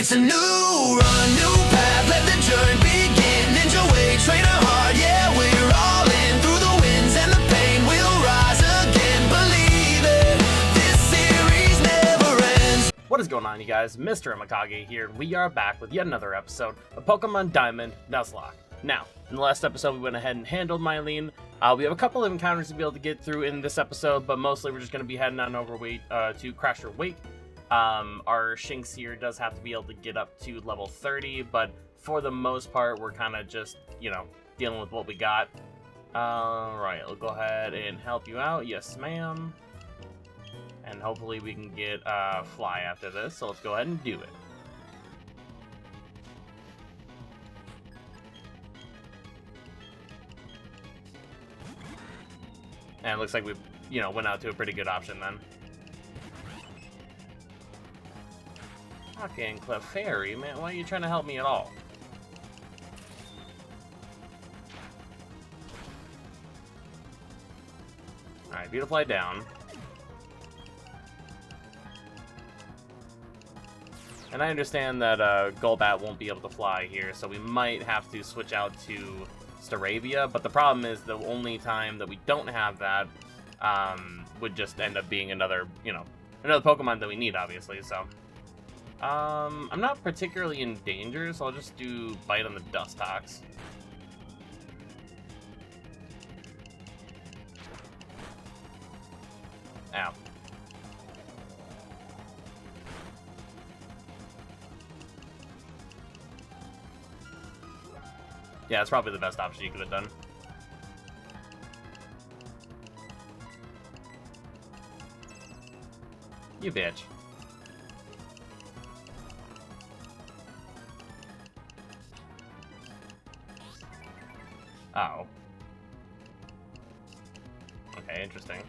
It's a new run, new path, let the journey begin. Ninja way, trainer hard, yeah, we're all in. Through the winds and the pain, we'll rise again. Believe it, this series never ends. What is going on, you guys? Mr. AMEKAGE here, and we are back with yet another episode of Pokemon Diamond Nuzlocke. Now, in the last episode, we went ahead and handled Mylene. We have a couple of encounters to be able to get through in this episode, but mostly we're just going to be heading on over to Crash Your Wake. Our Shinx here does have to be able to get up to level 30, but for the most part, we're kind of just, you know, dealing with what we got. Alright, we'll go ahead and help you out. Yes, ma'am. And hopefully we can get Fly after this, so let's go ahead and do it. And it looks like we, you know, went out to a pretty good option then. Fucking Clefairy, man, why are you trying to help me at all? Alright, Beautifly down. And I understand that Golbat won't be able to fly here, so we might have to switch out to Staravia, but the problem is the only time that we don't have that would just end up being another, you know, another Pokemon that we need, obviously, so. I'm not particularly in danger, so I'll just do Bite on the Dustox. Ow. Yeah, that's probably the best option you could have done. You bitch. Oh. Okay, interesting.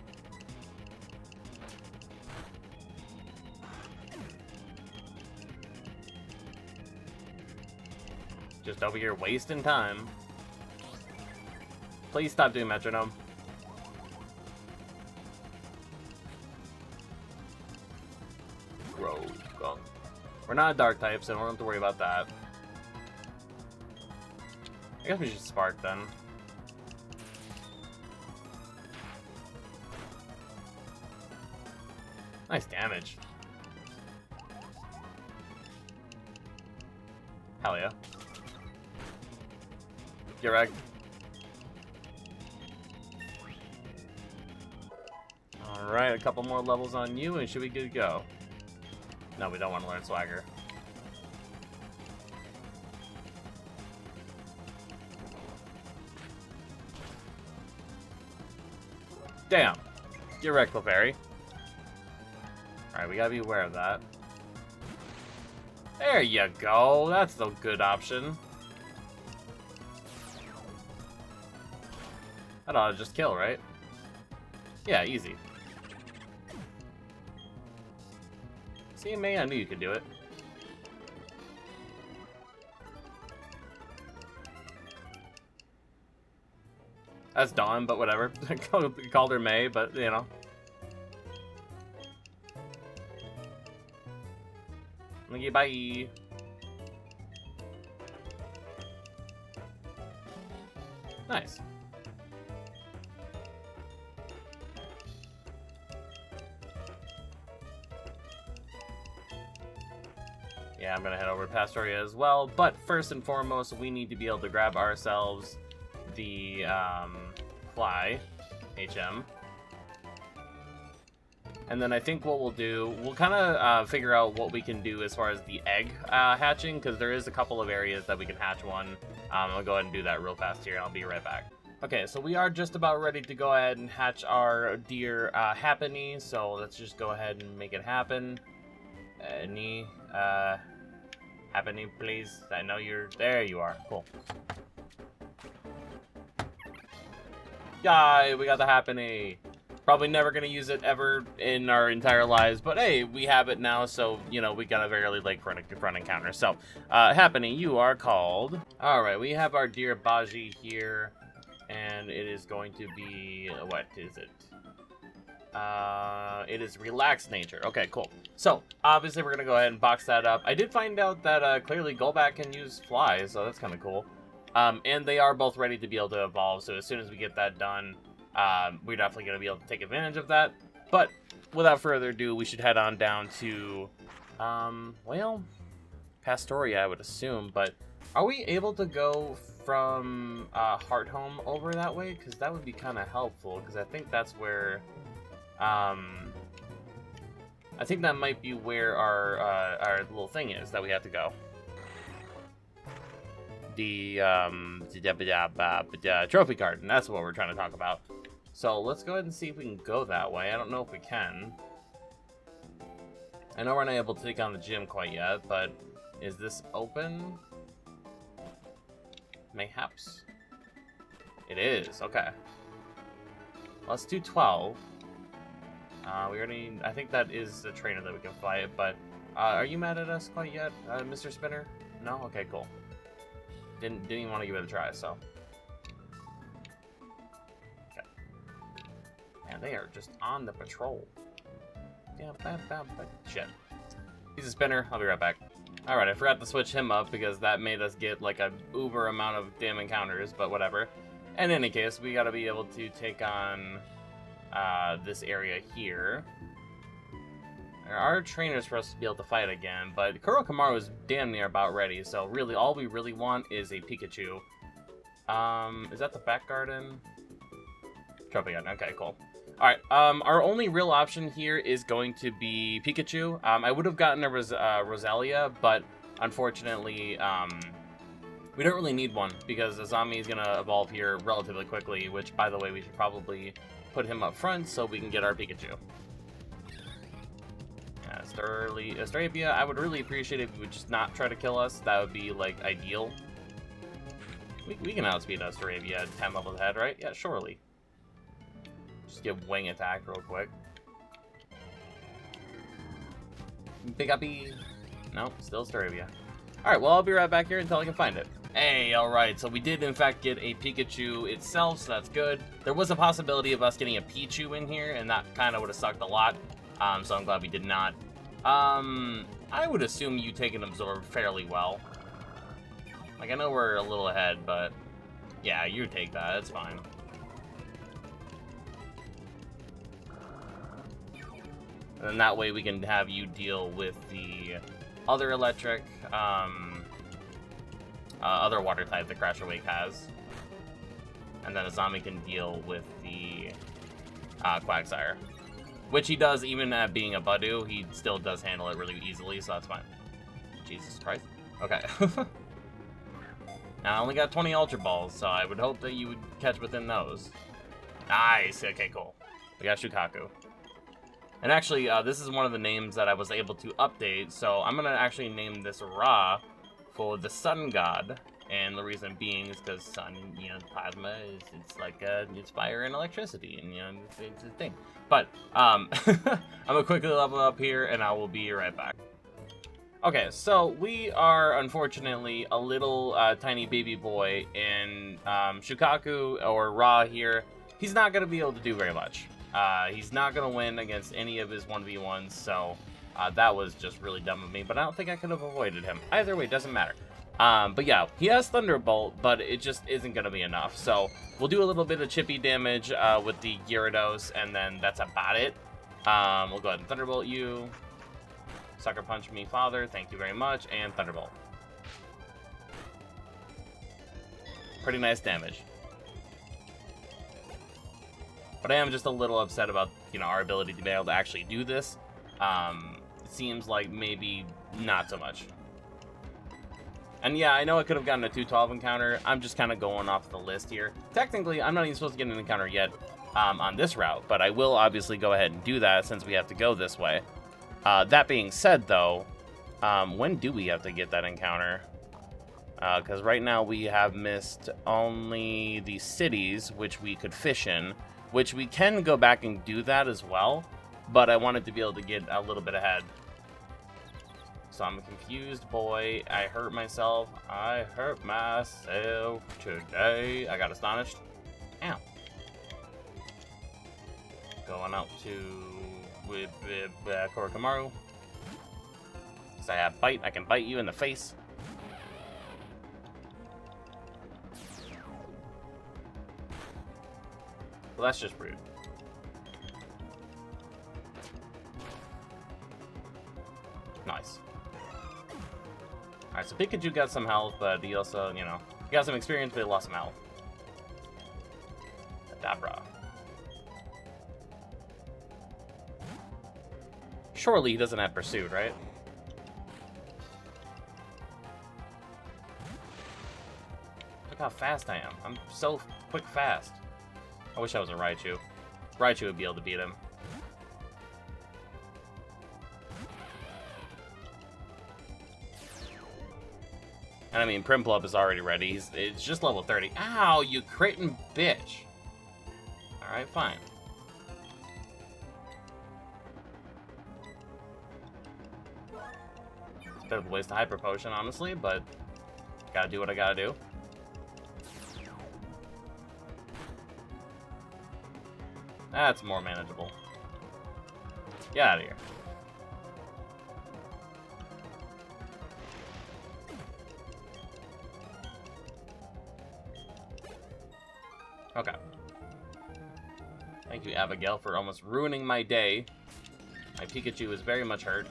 Just over here wasting time. Please stop doing metronome. Rogue. We're not a dark type, so we don't have to worry about that. I guess we should Spark then. Nice damage. Hell yeah. Get wrecked. Alright, a couple more levels on you and should we good to go? No, we don't want to learn Swagger. Damn. Get wrecked, Clefairy. Alright, we gotta be aware of that. There you go. That's the good option. That ought to just kill, right? Yeah, easy. See, May, I knew you could do it. That's Dawn, but whatever. Called her May, but, you know. Okay, bye. Nice. Yeah, I'm gonna head over to Pastoria as well, but first and foremost, we need to be able to grab ourselves the Fly HM. And then I think what we'll do, we'll kind of figure out what we can do as far as the egg hatching, because there is a couple of areas that we can hatch one. I'll go ahead and do that real fast here, and I'll be right back. Okay, so we are just about ready to go ahead and hatch our dear Happiny, so let's just go ahead and make it happen. Happiny, please. I know you're... There you are. Cool. Yay, we got the Happiny. Probably never going to use it ever in our entire lives, but hey, we have it now, so, you know, we got a very late front encounter. So, Happiny, you are called. Alright, we have our dear Baji here, and it is going to be... What is it? It is relaxed nature. Okay, cool. So, obviously we're gonna go ahead and box that up. I did find out that, clearly Golbat can use Fly, so that's kind of cool. And they are both ready to be able to evolve, so as soon as we get that done, we're definitely gonna be able to take advantage of that. But, without further ado, we should head on down to, well, Pastoria, I would assume, but are we able to go from Heart Home over that way? Because that would be kind of helpful, because I think that's where, I think that might be where our little thing is that we have to go. The trophy card, and that's what we're trying to talk about. So let's go ahead and see if we can go that way. I don't know if we can. I know we're not able to take on the gym quite yet, but is this open? Mayhaps. It is, okay. Let's do 12. We already, I think that is the trainer that we can fly it, but are you mad at us quite yet, Mr. Spinner? No? Okay, cool. Didn't even want to give it a try, so. Okay. Man, they are just on the patrol. Yeah, shit. He's a spinner. I'll be right back. Alright, I forgot to switch him up because that made us get like a uber amount of damn encounters, but whatever. In any case, we gotta be able to take on this area here. Our trainer's supposed to be able to fight again, but Kurokamaru is damn near about ready, so really all we really want is a Pikachu. Is that the back garden? Trophy garden, okay, cool. Alright, our only real option here is going to be Pikachu. I would have gotten a Rosalia, but unfortunately, we don't really need one because Azami is going to evolve here relatively quickly, which, by the way, we should probably put him up front so we can get our Pikachu. Astrabia, I would really appreciate if you would just not try to kill us. That would be, like, ideal. We can outspeed Astrabia at 10 levels ahead, right? Yeah, surely. Just get wing attack real quick. Big uppy. No, still Astrabia. Alright, well, I'll be right back here until I can find it. Hey, alright, so we did in fact get a Pikachu itself, so that's good. There was a possibility of us getting a Pichu in here, and that kind of would have sucked a lot. So I'm glad we did not. I would assume you take an Absorb fairly well. Like, I know we're a little ahead, but yeah, you take that, it's fine. And then that way we can have you deal with the other electric, other water type that Crasher Wake has. And then Azami can deal with the Quagsire. Which he does, even at being a Budu, he still does handle it really easily, so that's fine. Jesus Christ. Okay. Now, I only got 20 Ultra Balls, so I would hope that you would catch within those. Nice! Okay, cool. We got Shukaku. And actually, this is one of the names that I was able to update, so I'm going to actually name this Ra for the Sun God. And the reason being is because sun, you know, plasma is, it's like, it's fire and electricity, and, you know, it's a thing. But, I'm gonna quickly level up here, and I will be right back. Okay, so we are, unfortunately, a little, tiny baby boy, and, Shukaku, or Ra here, he's not gonna be able to do very much. He's not gonna win against any of his 1v1s, so, that was just really dumb of me, but I don't think I could have avoided him. Either way, doesn't matter. But yeah, he has Thunderbolt, but it just isn't going to be enough. So we'll do a little bit of chippy damage with the Gyarados, and then that's about it. We'll go ahead and Thunderbolt you. Sucker Punch me, Father. Thank you very much. And Thunderbolt. Pretty nice damage. But I am just a little upset about, you know, our ability to be able to actually do this. It seems like maybe not so much. And yeah, I know I could have gotten a 212 encounter. I'm just kind of going off the list here. Technically, I'm not even supposed to get an encounter yet on this route, but I will obviously go ahead and do that since we have to go this way. That being said, though, when do we have to get that encounter? Because right now we have missed only the cities, which we could fish in, which we can go back and do that as well, but I wanted to be able to get a little bit ahead. So I'm a confused boy. I hurt myself. I hurt myself today. I got astonished. Ow. Going out to Korokamaru. Because I have bite, I can bite you in the face. Well, that's just rude. Nice. Alright, so Pikachu got some health, but he also, you know, he got some experience, but he lost some health. Dabra. Surely he doesn't have Pursuit, right? Look how fast I am. I'm so quick fast. I wish I was a Raichu. Raichu would be able to beat him. And I mean, Piplup is already ready. It's just level 30. Ow, you Creighton bitch. Alright, fine. It's a bit of a waste of Hyper Potion, honestly, but gotta do what I gotta do. That's more manageable. Get out of here. Okay. Thank you, Abigail, for almost ruining my day. My Pikachu is very much hurt.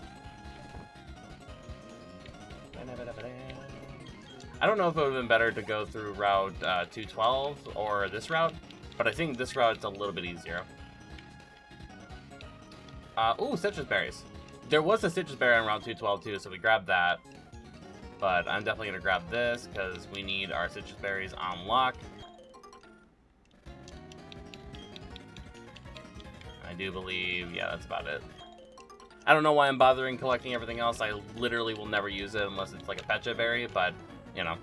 I don't know if it would have been better to go through Route 212 or this route, but I think this route is a little bit easier. Ooh, citrus berries. There was a citrus berry on Route 212 too, so we grabbed that. But I'm definitely going to grab this because we need our citrus berries on lock. I do believe, yeah, that's about it. I don't know why I'm bothering collecting everything else. I literally will never use it unless it's like a Pecha berry, but, you know.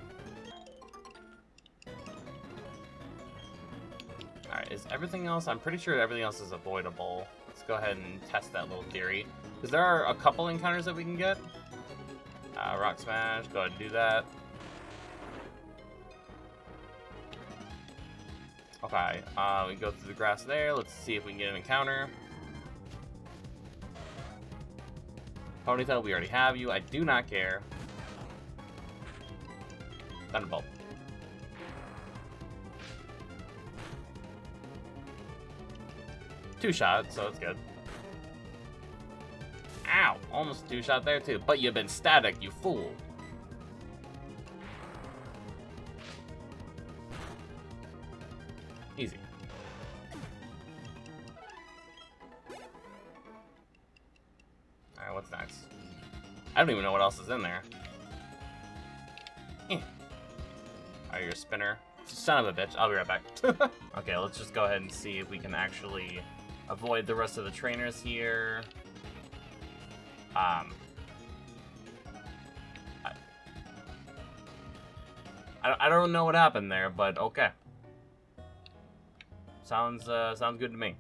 Alright, is everything else? I'm pretty sure everything else is avoidable. Let's go ahead and test that little theory. Because there are a couple encounters that we can get. Rock Smash, go ahead and do that. Okay, we go through the grass there. Let's see if we can get an encounter. Ponytail, we already have you. I do not care. Thunderbolt. Two shot, so it's good. Ow! Almost two shot there too. But you've been static, you fool. Easy. Alright, what's next? I don't even know what else is in there. Alright, you're a spinner. Son of a bitch. I'll be right back. Okay, let's just go ahead and see if we can actually avoid the rest of the trainers here. I don't know what happened there, but okay. Sounds good to me.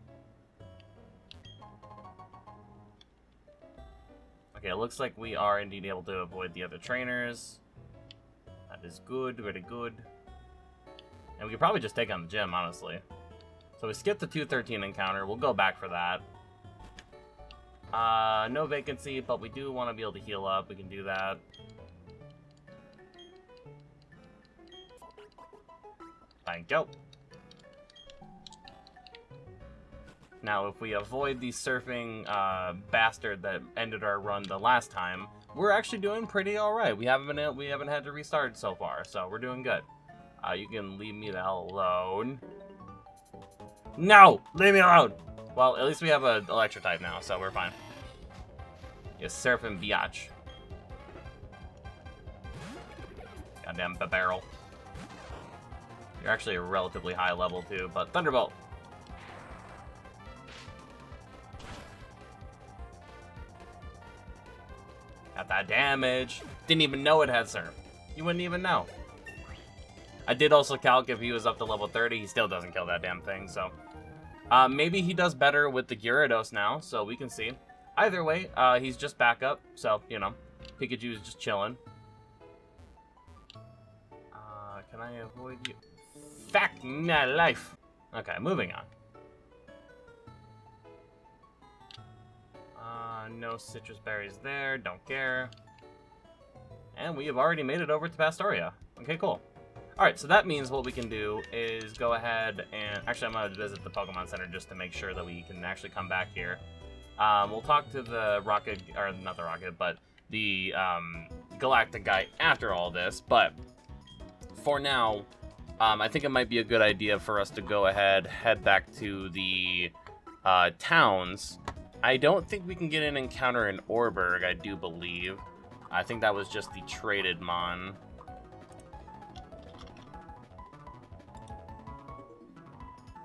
Okay, it looks like we are indeed able to avoid the other trainers. That is good, very good. And we could probably just take on the gym, honestly. So we skipped the 213 encounter. We'll go back for that. No vacancy, but we do want to be able to heal up. We can do that. Thank you. Now, if we avoid the surfing bastard that ended our run the last time, we're actually doing pretty all right. We haven't had to restart so far, so we're doing good. You can leave me the hell alone. No, leave me alone. Well, at least we have an electro type now, so we're fine. You surfing biatch. Goddamn barrel. You're actually a relatively high level too, but Thunderbolt. Got that damage. Didn't even know it had surf. You wouldn't even know. I did also calc if he was up to level 30, he still doesn't kill that damn thing, so. Maybe he does better with the Gyarados now, so we can see. Either way, he's just back up, so, you know, Pikachu's just chilling. Can I avoid you? Fuck my life! Okay, moving on. No citrus berries there, don't care. And we have already made it over to Pastoria. Okay, cool. Alright, so that means what we can do is go ahead and... Actually, I'm going to visit the Pokemon Center just to make sure that we can actually come back here. We'll talk to the Rocket... Or, not the Rocket, but the Galactic guy after all this. But for now, I think it might be a good idea for us to go ahead, head back to the towns. I don't think we can get an encounter in Orberg, I do believe. I think that was just the traded mon.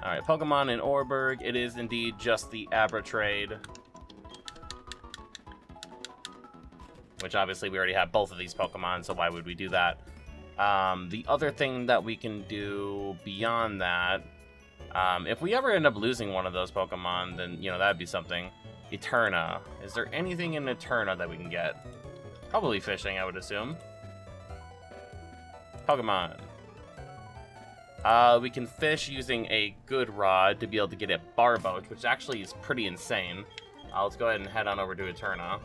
Alright, Pokemon in Orberg. It is indeed just the Abra trade. Which obviously we already have both of these Pokemon, so why would we do that? The other thing that we can do beyond that, if we ever end up losing one of those Pokemon, then, you know, that'd be something. Eterna. Is there anything in Eterna that we can get? Probably fishing, I would assume. Pokemon. We can fish using a good rod to be able to get a Barboach, which actually is pretty insane. Let's go ahead and head on over to Eterna.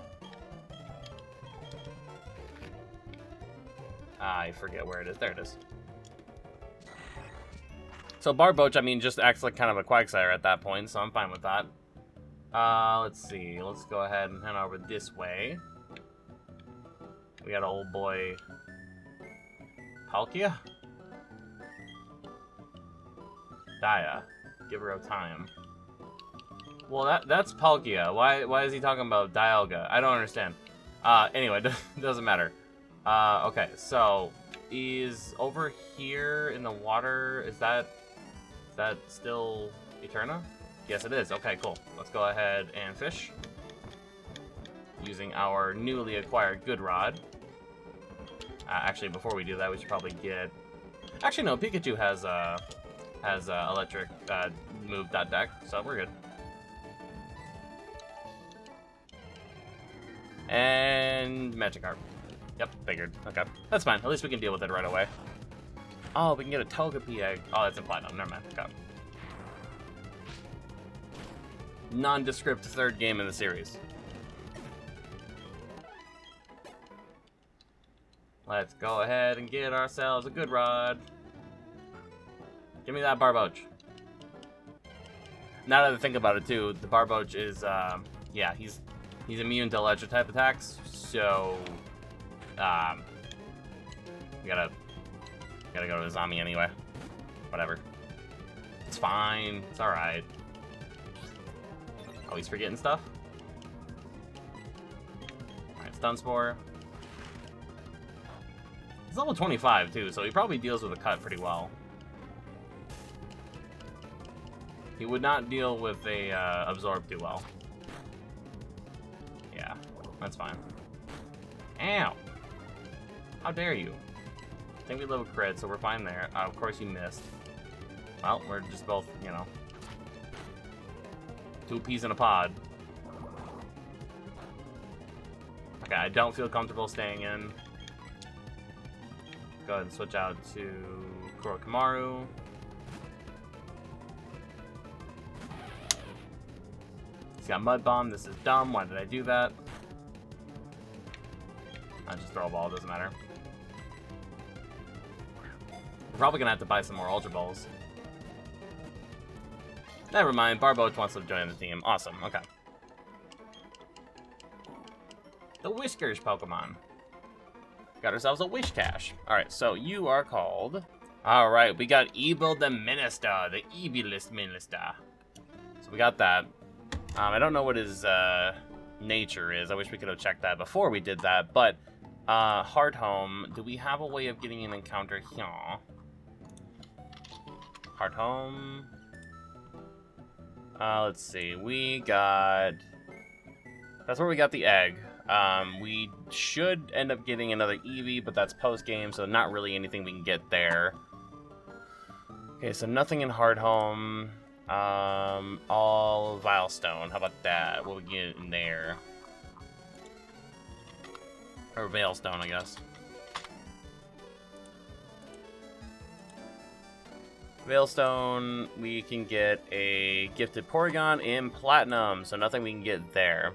I forget where it is. There it is. So Barboach, I mean, just acts like kind of a Quagsire at that point, so I'm fine with that. Let's see. Let's go ahead and head over this way. We got old boy Palkia? Dia. Give her a time. Well, that's Palkia. Why is he talking about Dialga? I don't understand. Anyway, doesn't matter. Okay, so he's over here in the water. Is that still Eterna? Yes, it is. Okay, cool. Let's go ahead and fish using our newly acquired good rod. Actually, before we do that, we should probably get... Actually, no, Pikachu has electric move that deck, so we're good. And Magikarp. Yep, figured. Okay, that's fine. At least we can deal with it right away. Oh, we can get a Togepi egg. Oh, that's in Platinum. Never mind. Okay. Nondescript third game in the series. Let's go ahead and get ourselves a good rod. Give me that Barboach. Now that I think about it too, the Barboach is, yeah, he's immune to electric type attacks, so, we gotta go to the zombie anyway. Whatever. It's fine. It's alright. Oh, he's forgetting stuff? Alright, Stun Spore. He's level 25 too, so he probably deals with a cut pretty well. He would not deal with a Absorb too well. Yeah, that's fine. Ow! How dare you? I think we live a crit, so we're fine there. Of course you missed. Well, we're just both, you know, two peas in a pod. Okay, I don't feel comfortable staying in. Go ahead and switch out to Kurokamaru. He's got Mud Bomb. This is dumb. Why did I do that? I just throw a ball. Doesn't matter. We're probably gonna have to buy some more Ultra Balls. Never mind. Barboach wants to join the team. Awesome. Okay. The Whiskers Pokemon. Got ourselves a Wish Cache. Alright, so you are called... Alright, we got Evil the Minister. The evilest Minister. So we got that. I don't know what his nature is. I wish we could have checked that before we did that. But, Heart Home. Do we have a way of getting an encounter here? Heart Home. Let's see. We got... That's where we got the egg. We should end up getting another Eevee, but that's post-game, so not really anything we can get there. Okay, so nothing in Heart Home. All Vilestone. How about that? What we get in there? Or Veilstone, I guess. Veilstone, we can get a Gifted Porygon in Platinum, so nothing we can get there.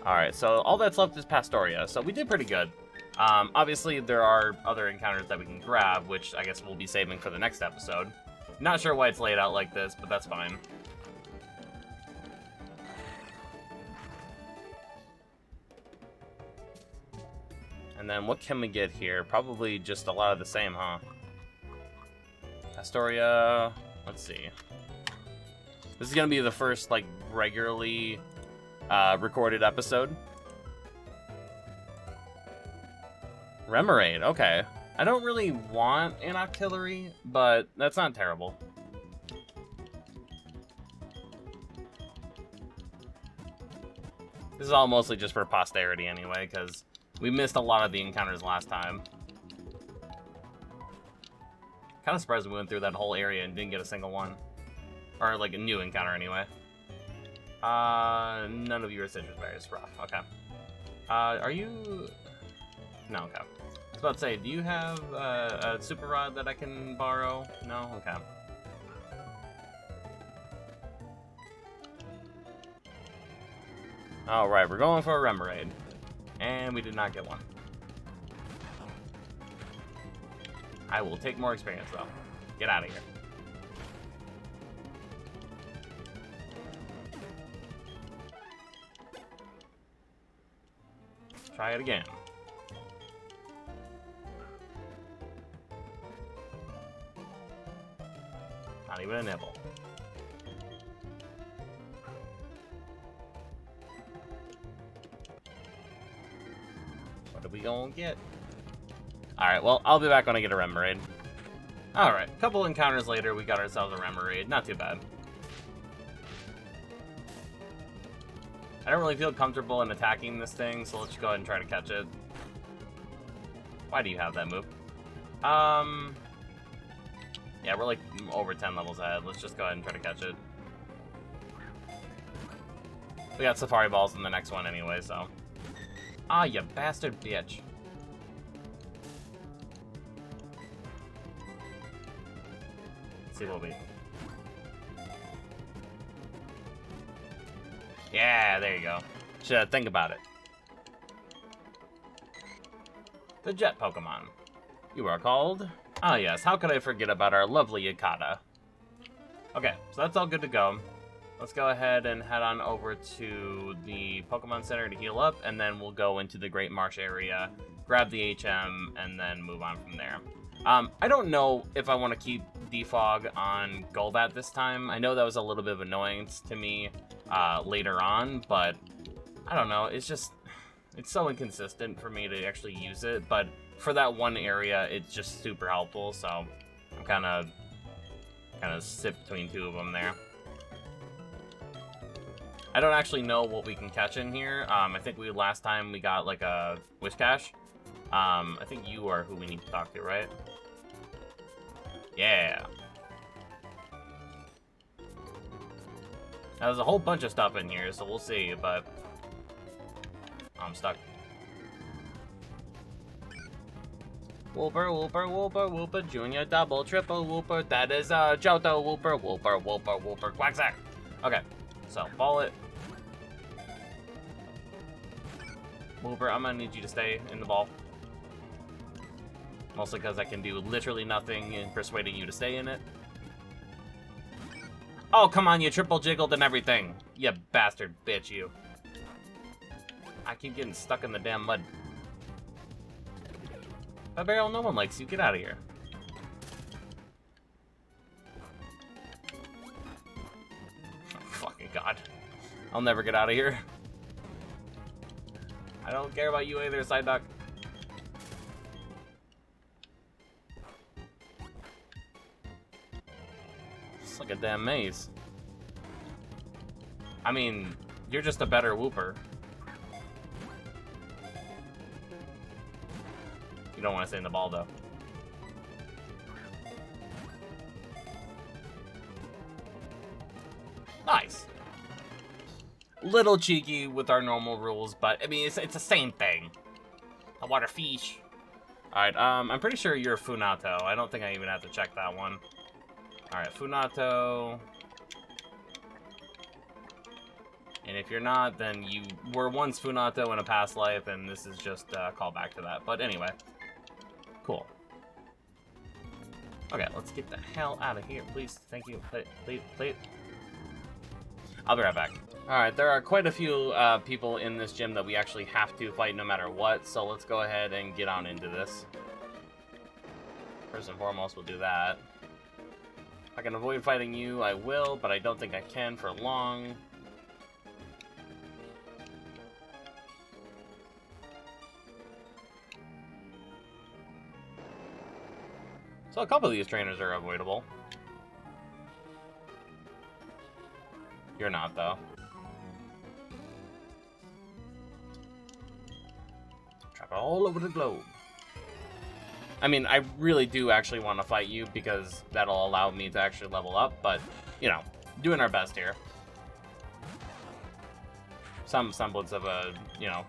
Alright, so all that's left is Pastoria, so we did pretty good. Obviously, there are other encounters that we can grab, which I guess we'll be saving for the next episode. Not sure why it's laid out like this, but that's fine. And then what can we get here? Probably just a lot of the same, huh? Pastoria, let's see. This is gonna be the first, like, regularly recorded episode. Remoraid, okay. I don't really want an Octillery, but that's not terrible. This is all mostly just for posterity anyway, because we missed a lot of the encounters last time. Kind of surprised we went through that whole area and didn't get a single one. Or, like, a new encounter anyway. None of you are citrus berries. Rough. Okay. Are you... No, okay. I was about to say, do you have a super rod that I can borrow? No? Okay. Alright, we're going for a Remoraid. And we did not get one. I will take more experience, though. Get out of here. Try it again. Not even a nibble. What are we gonna get? Alright, well, I'll be back when I get a Remoraid. Alright, a couple encounters later, we got ourselves a Remoraid. Not too bad. I don't really feel comfortable in attacking this thing, so let's just go ahead and try to catch it. Why do you have that move? Yeah, we're like over 10 levels ahead. Let's just go ahead and try to catch it. We got Safari Balls in the next one anyway, so. Ah, you bastard bitch. Let's see what we... Yeah, there you go. Should think about it. The Jet Pokemon. You are called... Ah yes, how could I forget about our lovely Yakata? Okay, so that's all good to go. Let's go ahead and head on over to the Pokemon Center to heal up, and then we'll go into the Great Marsh area, grab the HM, and then move on from there. I don't know if I want to keep Defog on Golbat this time. I know that was a little bit of annoyance to me later on, but I don't know. It's just, it's so inconsistent for me to actually use it, but for that one area, it's just super helpful, so I'm kind of sit between two of them there. I don't actually know what we can catch in here. I think last time we got like a Whiscash. I think you are who we need to talk to, right? Yeah. Now, there's a whole bunch of stuff in here, so we'll see, but I'm stuck. Whooper, whooper, whooper, whooper, junior, double, triple, whooper, that is Johto, whooper, whooper, whooper, whooper, Quacksack. Okay, so ball it. Whooper, I'm gonna need you to stay in the ball. Mostly because I can do literally nothing in persuading you to stay in it. Oh, come on, you triple jiggled and everything. You bastard bitch, you. I keep getting stuck in the damn mud. Barrel, no one likes you. Get out of here. Oh, fucking God. I'll never get out of here. I don't care about you either, Psyduck. It's like a damn maze. I mean, you're just a better Whooper. You don't want to stay in the ball, though. Nice. Little cheeky with our normal rules, but, I mean, it's the same thing. A water fish. Alright, I'm pretty sure you're Funato. I don't think I even have to check that one. Alright, Funato. And if you're not, then you were once Funato in a past life, and this is just a callback to that. But anyway, cool. Okay, let's get the hell out of here, please. Thank you. Please. I'll be right back. Alright, there are quite a few people in this gym that we actually have to fight no matter what, so let's go ahead and get on into this. First and foremost, we'll do that. If I can avoid fighting you, I will, but I don't think I can for long. So a couple of these trainers are avoidable. You're not, though. Drop it all over the globe. I mean, I really do actually want to fight you because that'll allow me to actually level up, but, you know, doing our best here. Some semblance of a, you know,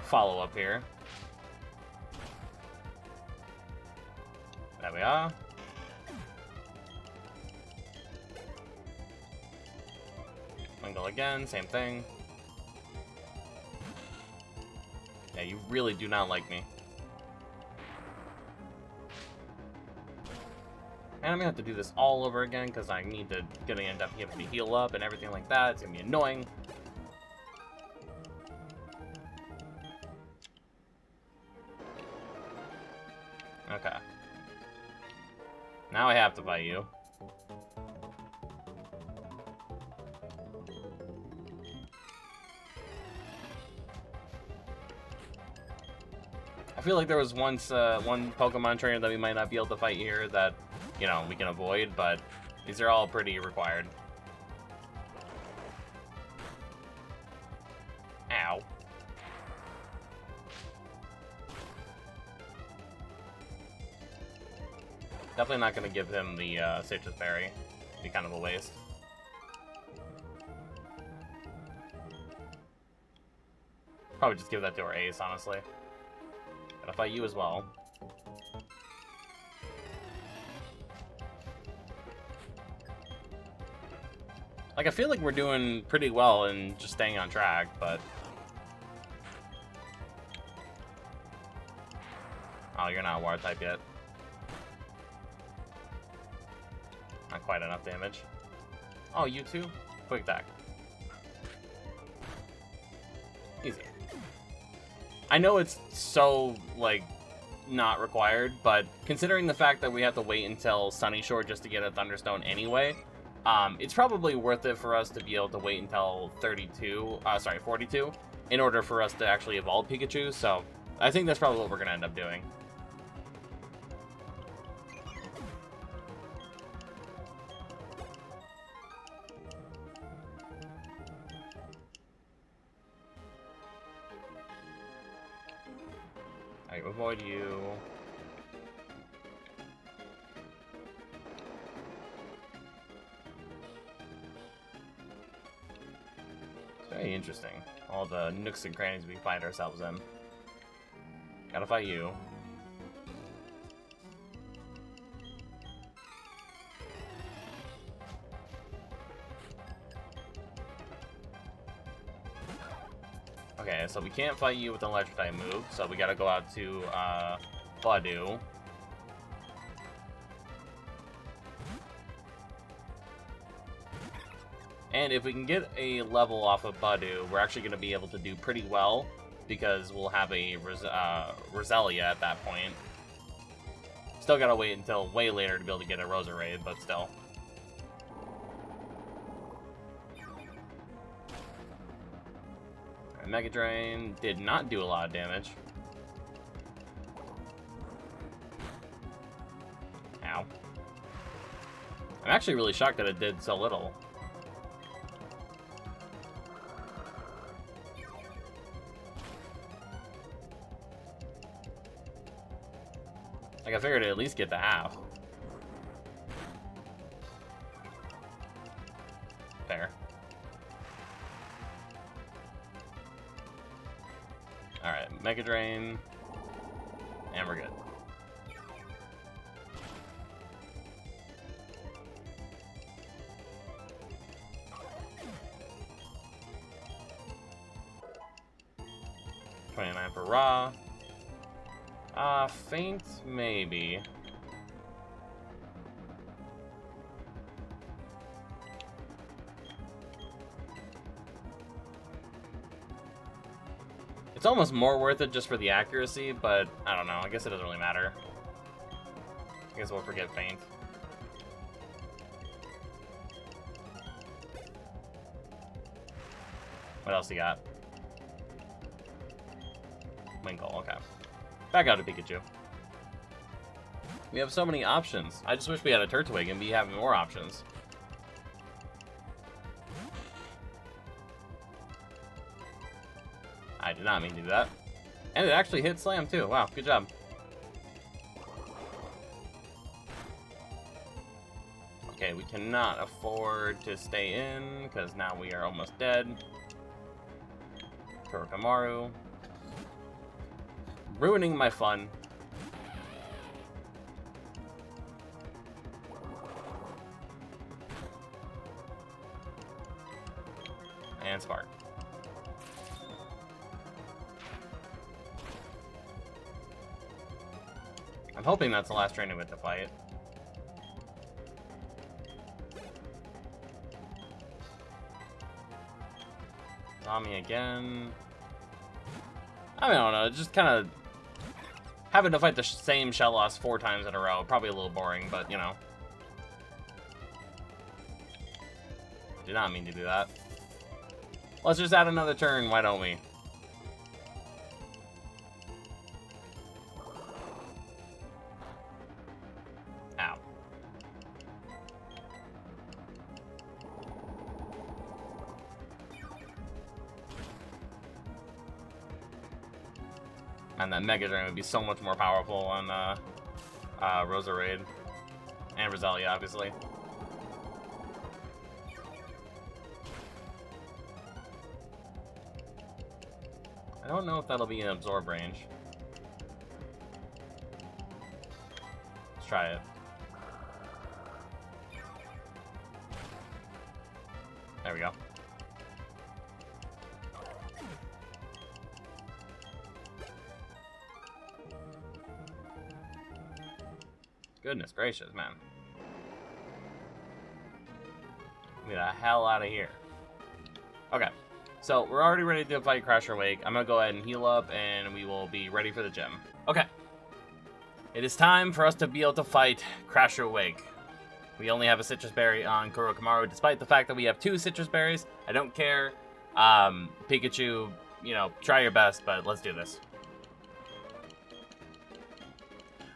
follow-up here. There we are. Mingle again, same thing. Yeah, you really do not like me. And I'm gonna have to do this all over again because I need to gonna end up having to heal up and everything like that. It's gonna be annoying. Okay. Now I have to fight you. I feel like there was once one Pokemon trainer that we might not be able to fight here that, you know, we can avoid, but these are all pretty required. Ow. Definitely not going to give him the Citrus Berry. It'd be kind of a waste. Probably just give that to our ace, honestly. Gotta fight you as well. Like, I feel like we're doing pretty well in just staying on track, but... Oh, you're not a water type yet. Not quite enough damage. Oh, you too? Quick attack. Easy. I know it's so, like, not required, but considering the fact that we have to wait until Sunny Shore just to get a Thunderstone anyway, it's probably worth it for us to be able to wait until 42, in order for us to actually evolve Pikachu, so I think that's probably what we're going to end up doing. Alright, avoid you. It's very interesting. All the nooks and crannies we find ourselves in. Gotta fight you. Okay, so we can't fight you with an electric type move, so we gotta go out to Badu. And if we can get a level off of Badu, we're actually going to be able to do pretty well, because we'll have a Roselia at that point. Still gotta wait until way later to be able to get a Roserade, but still. Mega Drain did not do a lot of damage. Ow. I'm actually really shocked that it did so little. Like, I figured I'd at least get the half. Fair. Alright, Mega Drain. And we're good. 29 for raw. Faint, maybe. It's almost more worth it just for the accuracy, but I don't know. I guess it doesn't really matter. I guess we'll forget faint. What else you got? Winkle, okay. Back out to Pikachu. We have so many options. I just wish we had a Turtwig and be having more options. I did not mean to do that. And it actually hit Slam too. Wow, good job. Okay, we cannot afford to stay in because now we are almost dead. Kurokamaru. Ruining my fun. And Spark. I'm hoping that's the last training with the fight. Tommy again. I don't know, just kind of having to fight the same Shellos 4 times in a row. Probably a little boring, but you know. Did not mean to do that. Let's just add another turn, why don't we? Ow. And that Mega Drain would be so much more powerful on Roserade. And Roselia, obviously. I don't know if that'll be in absorb range. Let's try it. There we go. Goodness gracious, man. Get the hell out of here. Okay. So, we're already ready to fight Crasher Wake. I'm gonna go ahead and heal up, and we will be ready for the gym. Okay. It is time for us to be able to fight Crasher Wake. We only have a Citrus Berry on Kurokamaru, despite the fact that we have 2 Citrus Berries. I don't care. Pikachu, you know, try your best, but let's do this.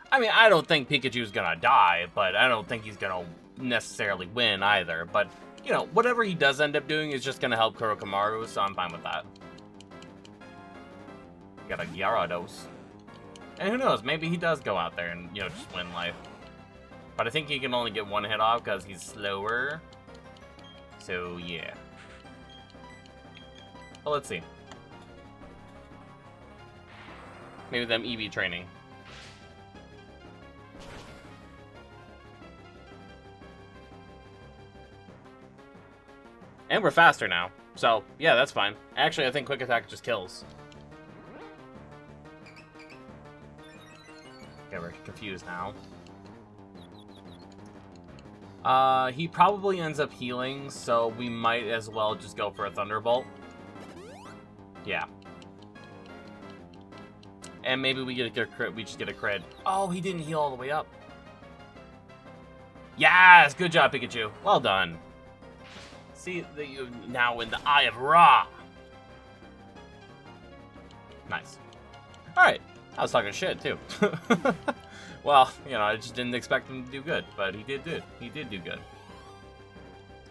I mean, I don't think Pikachu's gonna die, but I don't think he's gonna necessarily win either. But, you know, whatever he does end up doing is just gonna help Kurokamaru, so I'm fine with that. Got a Gyarados. And who knows, maybe he does go out there and, you know, just win life. But I think he can only get 1 hit off because he's slower. So, yeah. Well, let's see. Maybe them EV training. And we're faster now. So, yeah, that's fine. Actually, I think Quick Attack just kills. Okay, we're confused now. He probably ends up healing, so we might as well just go for a Thunderbolt. Yeah. And maybe we get a crit, we just get a crit. Oh, he didn't heal all the way up. Yes! Good job, Pikachu. Well done. See that you now in the Eye of Ra. Nice. Alright. I was talking shit, too. Well, you know, I just didn't expect him to do good, but he did good. He did do good.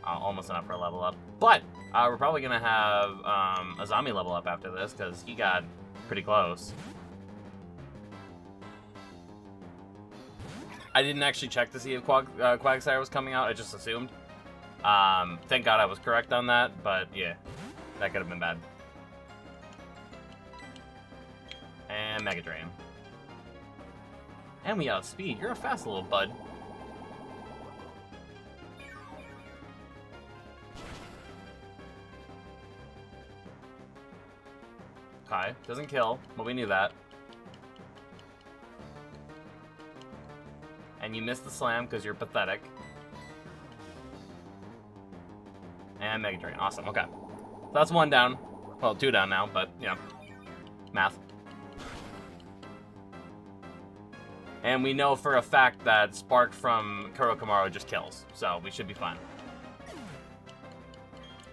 Almost enough for a level up. But, we're probably going to have a zombie level up after this, because he got pretty close. I didn't actually check to see if Quagsire was coming out, I just assumed. Thank God I was correct on that, but yeah, that could have been bad. And Mega Drain. And we outspeed. You're a fast little bud. Okay, doesn't kill, but we knew that. And you missed the slam because you're pathetic. And Mega Drain, awesome, okay. So that's 1 down. Well, 2 down now, but, you know, math. And we know for a fact that Spark from Kurokamaru just kills, so we should be fine.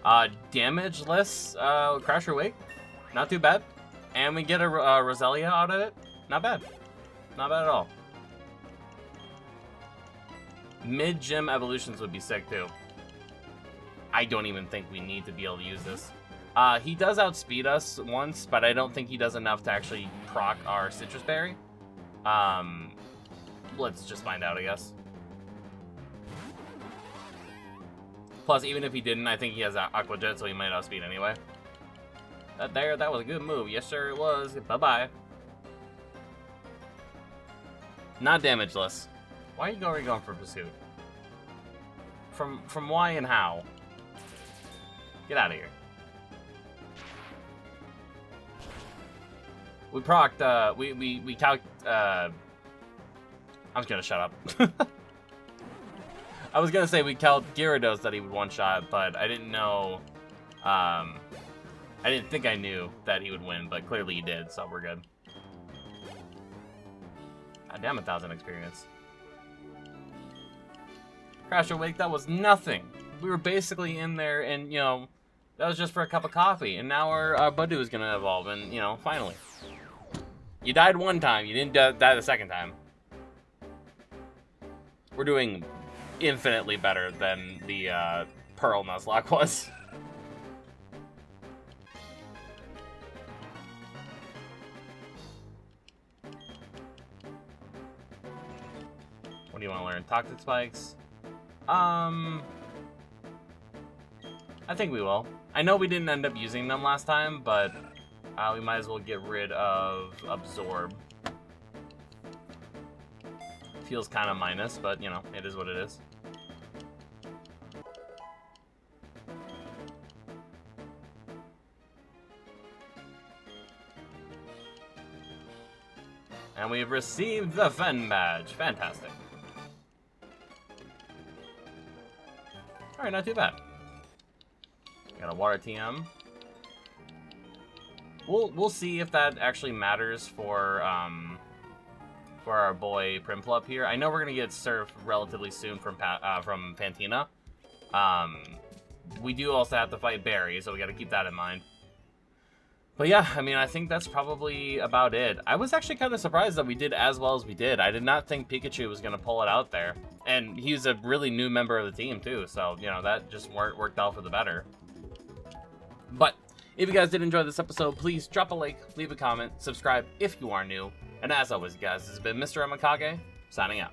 Damageless Crasher Wake, not too bad. And we get a Roselia out of it, not bad. Not bad at all. Mid-gym evolutions would be sick too. I don't even think we need to be able to use this. He does outspeed us once, but I don't think he does enough to actually proc our Citrus Berry. Let's just find out, I guess. Plus, even if he didn't, I think he has Aqua Jet, so he might outspeed anyway. That was a good move. Yes, sir, it was. Bye-bye. Not damageless. Why are you going for Pursuit? From why and how? Get out of here. We procced, we calc, I'm just gonna shut up. I was gonna say we calced Gyarados that he would one-shot, but I didn't know, I didn't think I knew that he would win, but clearly he did, so we're good. God damn, 1,000 experience. Crash Awake, that was nothing. We were basically in there, and, you know, that was just for a cup of coffee, and now our Budu is gonna evolve, and, you know, finally. You died 1 time, you didn't die the 2nd time. We're doing infinitely better than the Pearl Nuzlocke was. What do you want to learn? Toxic Spikes? I think we will. I know we didn't end up using them last time, but we might as well get rid of Absorb. Feels kind of minus, but, you know, it is what it is. And we've received the Fen Badge. Fantastic. Alright, not too bad. Got a Water TM. We'll see if that actually matters for our boy Piplup here. I know we're gonna get Surf relatively soon from Fantina. We do also have to fight Barry, so we got to keep that in mind. But yeah, I mean, I think that's probably about it. I was actually kind of surprised that we did as well as we did. I did not think Pikachu was gonna pull it out there, and he's a really new member of the team too. So you know that just worked out for the better. But if you guys did enjoy this episode, please drop a like, leave a comment, subscribe if you are new. And as always, guys, this has been Mr. AMEKAGE, signing out.